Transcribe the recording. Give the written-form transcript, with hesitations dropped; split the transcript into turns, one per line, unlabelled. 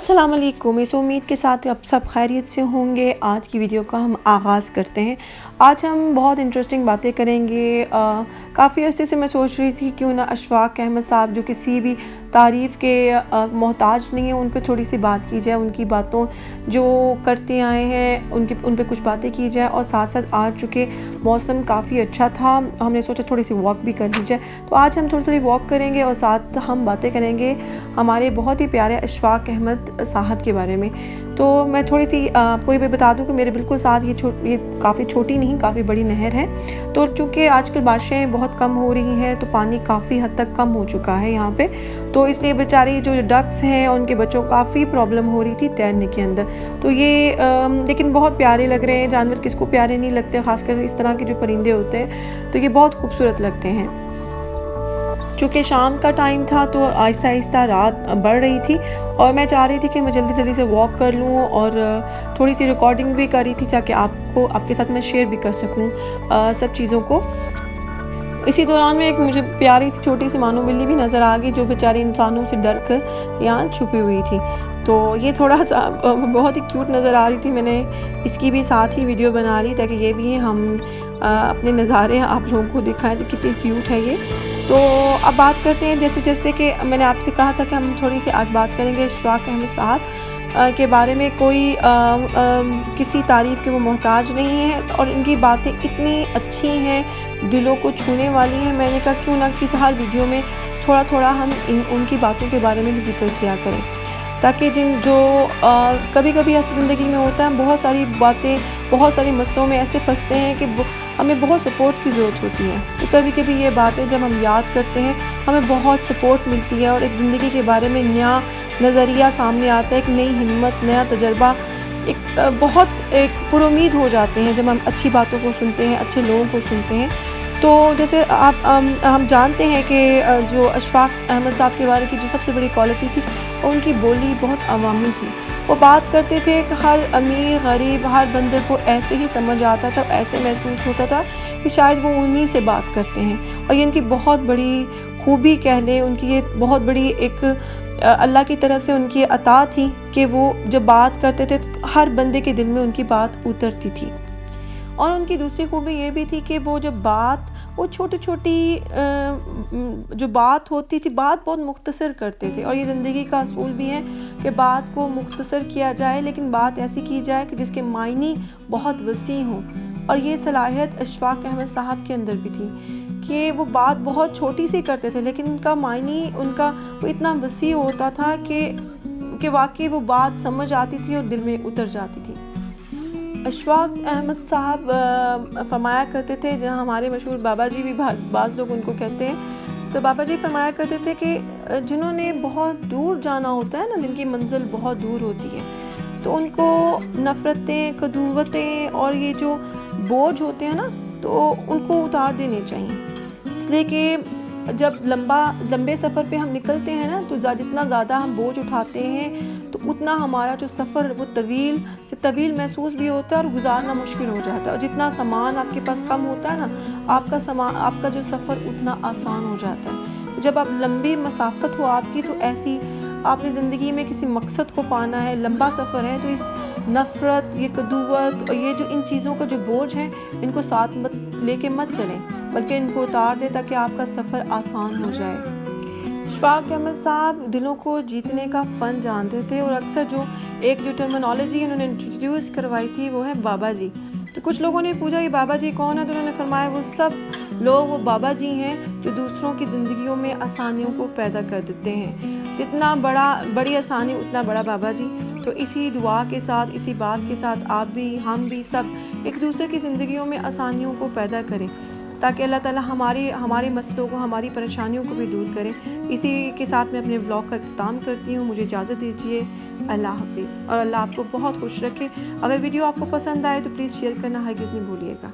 अस्सलाम वालेकुम। इस उम्मीद के साथ आप सब खैरियत से होंगे। आज की वीडियो का हम आगाज़ करते हैं। आज हम बहुत इंटरेस्टिंग बातें करेंगे। काफ़ी अरसे से मैं सोच रही थी क्यों ना अशफाक अहमद साहब जो किसी भी तारीफ़ के मोहताज नहीं है, उन पे थोड़ी सी बात की जाए, उनकी बातों जो करते आए हैं उन पे कुछ बातें की जाए। और साथ साथ आज चूँकि मौसम काफ़ी अच्छा था, हमने सोचा थोड़ी सी वॉक भी कर ली जाए। तो आज हम थोड़ी वॉक करेंगे और साथ हम बातें करेंगे हमारे बहुत ही प्यारे अशफाक अहमद साहब के बारे में। तो मैं थोड़ी सी आपको ये बता दूं कि मेरे बिल्कुल साथ ये काफ़ी छोटी नहीं काफ़ी बड़ी नहर है। तो चूँकि आजकल बारिशें बहुत कम हो रही हैं तो पानी काफ़ी हद तक कम हो चुका है यहाँ पे, तो इसलिए बेचारे जो डक्स हैं उनके बच्चों को काफ़ी प्रॉब्लम हो रही थी तैरने के अंदर। तो ये लेकिन बहुत प्यारे लग रहे हैं। जानवर किसको प्यारे नहीं लगते, ख़ासकर इस तरह के जो परिंदे होते हैं, तो ये बहुत खूबसूरत लगते हैं। चूँकि शाम का टाइम था तो आहिस्ता आहिस्ता रात बढ़ रही थी और मैं चाह रही थी कि मैं जल्दी जल्दी से वॉक कर लूँ और थोड़ी सी रिकॉर्डिंग भी कर रही थी ताकि आपके साथ मैं शेयर भी कर सकूँ सब चीज़ों को। इसी दौरान में एक मुझे प्यारी सी छोटी सी मानो बिल्ली भी नज़र आ गई जो बेचारी इंसानों से डर कर यहाँ छुपी हुई थी। तो ये थोड़ा सा बहुत ही क्यूट नज़र आ रही थी। मैंने इसकी भी साथ ही वीडियो बना ली ताकि ये भी हम अपने नज़ारे आप लोगों को दिखाएं तो कितनी क्यूट है ये। तो अब बात करते हैं, जैसे कि मैंने आपसे कहा था कि हम थोड़ी सी आज बात करेंगे अशफाक अहमद साहब के बारे में। कोई किसी तारीफ़ के वो मोहताज नहीं है और इनकी बातें इतनी अच्छी हैं, दिलों को छूने वाली हैं। मैंने कहा क्यों ना किसी हर वीडियो में थोड़ा थोड़ा हम उनकी बातों के बारे में भी जिक्र किया करें, ताकि जो कभी कभी ऐसी ज़िंदगी में होता है, बहुत सारी बातें बहुत सारी मसलों में ऐसे फंसते हैं कि हमें बहुत सपोर्ट की ज़रूरत होती है। तो कभी कभी ये बातें जब हम याद करते हैं हमें बहुत सपोर्ट मिलती है और एक ज़िंदगी के बारे में नया नज़रिया सामने आता है, एक नई हिम्मत, नया तजर्बा, एक पुरुमीद हो जाते हैं जब हम अच्छी बातों को सुनते हैं, अच्छे लोगों को सुनते हैं। तो जैसे हम जानते हैं कि जो अशफाक अहमद साहब के बारे की जो सबसे बड़ी क्वालिटी थी, उनकी बोली बहुत अवामी थी। वो बात करते थे कि हर अमीर गरीब हर बंदे को ऐसे ही समझ आता था, ऐसे महसूस होता था कि शायद वो उन्हीं से बात करते हैं। और ये इनकी बहुत बड़ी खूबी कह लें, उनकी ये बहुत बड़ी एक अल्लाह की तरफ से उनकी अता थी कि वो जब बात करते थे तो हर बंदे के दिल में उनकी बात उतरती थी। और उनकी दूसरी खूबी ये भी थी कि वो छोटी छोटी जो बात होती थी, बात बहुत मुख्तसर करते थे। और ये ज़िंदगी का असूल भी है कि बात को मुख्तसर किया जाए, लेकिन बात ऐसी की जाए कि जिसके मायने बहुत वसी हों। और ये सलाहियत अशफाक अहमद साहब के अंदर भी थी कि वो बात बहुत छोटी सी करते थे, लेकिन उनका मायने वो इतना वसी होता था कि वाकई वो बात समझ आती थी और दिल में उतर जाती थी। अशफाक अहमद साहब फरमाया करते थे, जहाँ हमारे मशहूर बाबा जी भी बाज़ लोग उनको कहते हैं, तो बाबा जी फरमाया करते थे कि जिन्होंने बहुत दूर जाना होता है ना, जिनकी मंजिल बहुत दूर होती है, तो उनको नफ़रतें, कदूवतें और ये जो बोझ होते हैं ना, तो उनको उतार देने चाहिए। इसलिए कि जब लंबे सफ़र पे हम निकलते हैं ना, तो जितना ज़्यादा हम बोझ उठाते हैं तो उतना हमारा जो सफ़र वो तवील से तवील महसूस भी होता है और गुजारना मुश्किल हो जाता है। और जितना सामान आपके पास कम होता है ना, आपका जो सफ़र उतना आसान हो जाता है। जब आप लंबी मसाफत हो आपकी, तो ऐसी आपने ज़िंदगी में किसी मकसद को पाना है, लंबा सफ़र है, तो इस नफ़रत, ये कदूवत और ये जो इन चीज़ों का जो बोझ है, इनको साथ लेके मत चलें, बल्कि इनको उतार दें ताकि आपका सफ़र आसान हो जाए। अशफाक अहमद साहब दिलों को जीतने का फ़न जानते थे और अक्सर जो टर्मिनोलॉजी उन्होंने इंट्रोड्यूस करवाई थी वो है बाबा जी। तो कुछ लोगों ने पूछा कि बाबा जी कौन है, तो उन्होंने फरमाया वो सब लोग वो बाबा जी हैं जो दूसरों की ज़िंदगियों में आसानियों को पैदा कर देते हैं। जितना बड़ी आसानी उतना बड़ा बाबा जी। तो इसी दुआ के साथ, इसी बात के साथ आप भी, हम भी सब एक दूसरे की ज़िंदगियों में आसानियों को पैदा करें, ताकि अल्लाह ताला हमारे मसलों को, हमारी परेशानियों को भी दूर करे। इसी के साथ मैं अपने व्लॉग का इख्तिताम करती हूँ। मुझे इजाज़त दीजिए। अल्लाह हाफिज़ और अल्लाह आपको बहुत खुश रखे। अगर वीडियो आपको पसंद आए तो प्लीज़ शेयर करना हरगिज़ नहीं भूलिएगा।